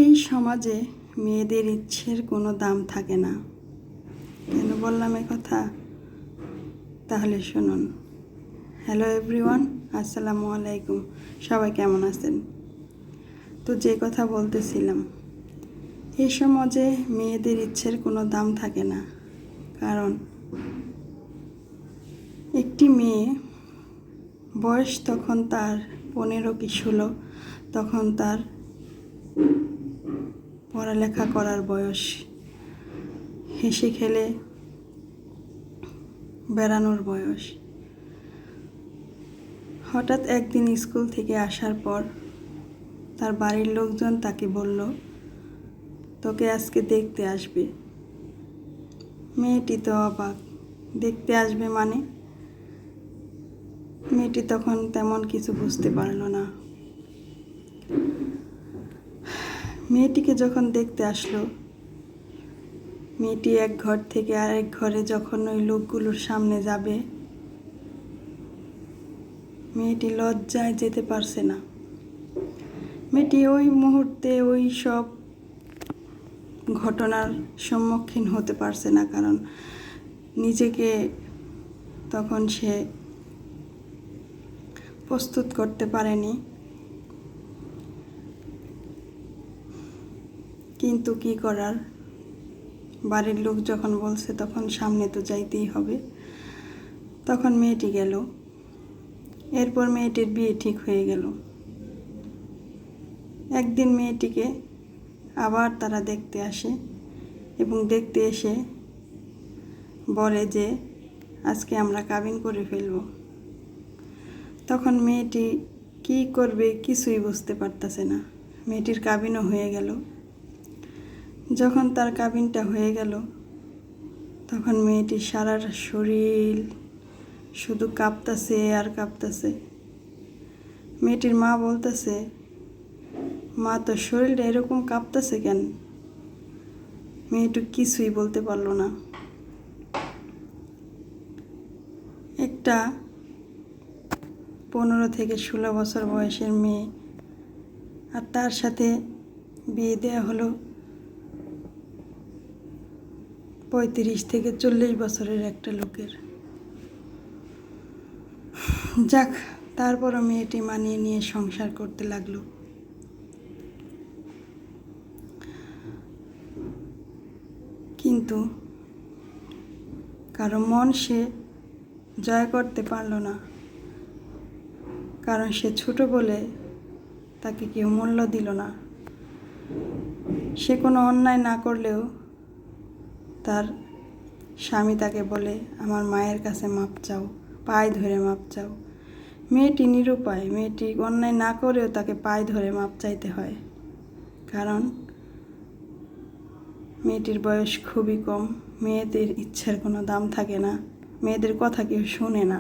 এই সমাজে মেয়েদের ইচ্ছের কোনো দাম থাকে না। কেন বললাম এ কথা? তাহলে শুনুন। হ্যালো এভরিওয়ান, আসসালামু আলাইকুম। সবাই কেমন আছেন? তো যে কথা বলতেছিলাম, এই সমাজে মেয়েদের ইচ্ছের কোনো দাম থাকে না। কারণ একটি মেয়ে বয়স তখন তার 15 কি 16, তখন তার পড়ালেখা করার বয়স, হেসে খেলে বেড়ানোর বয়স। হঠাৎ একদিন স্কুল থেকে আসার পর তার বাড়ির লোকজন তাকে বলল, তোকে আজকে দেখতে আসবে। মেয়েটি তো অবাক, দেখতে আসবে মানে? মেয়েটি তখন তেমন কিছু বুঝতে পারল না। মেয়েটিকে যখন দেখতে আসলো, মেয়েটি এক ঘর থেকে আরেক ঘরে যখন ওই লোকগুলোর সামনে যাবে, মেয়েটি লজ্জায় যেতে পারছে না। মেয়েটি ওই মুহূর্তে ওই সব ঘটনার সম্মুখীন হতে পারছে না, কারণ নিজেকে তখন সে প্রস্তুত করতে পারেনি। কিন্তু কি করার, বাড়ির লোক যখন বলছে তখন সামনে তো যাইতেই হবে। তখন মেয়েটি গেল। এরপর মেয়েটির বিয়ে ঠিক হয়ে গেল। একদিন মেয়েটিকে আবার তারা দেখতে আসে এবং দেখতে এসে বলে যে আজকে আমরা কাবিন করে ফেলব। তখন মেয়েটি কি করবে কিছুই বুঝতে পারতেছে না। মেয়েটির কাবিনও হয়ে গেল। যখন তার কাবিনটা হয়ে গেল, তখন মেয়েটির সারা শরীর শুধু কাঁপতেছে আর কাঁপতেছে। মেয়েটির মা বলতেছে, মা তো শরীরটা এরকম কাঁপতেছে কেন? মেয়েটি কিছুই বলতে পারলো না। একটা 15 থেকে 16 বছর বয়সের মেয়ে, আর তার সাথে বিয়ে দেওয়া হলো 35 থেকে 40 বছরের একটা লোকের। যাক, তারপরও মেয়েটি মানিয়ে নিয়ে সংসার করতে লাগলো। কিন্তু কারো মন সে জয় করতে পারলো না, কারণ সে ছোট বলে তাকে কেউ মূল্য দিল না। সে কোনো অন্যায় না করলেও তার স্বামী তাকে বলে, আমার মায়ের কাছে মাপ চাও, পায়ে ধরে মাপ চাও। মেয়েটি নিরুপায়, মেয়েটি অন্যায় না করেও তাকে পায়ে ধরে মাপ চাইতে হয়, কারণ মেয়েটির বয়স খুবই কম। মেয়েদের ইচ্ছার কোনো দাম থাকে না, মেয়েদের কথা কেউ শোনে না।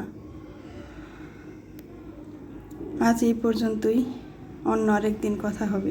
আজ এই পর্যন্তই, অন্য আরেকদিন কথা হবে।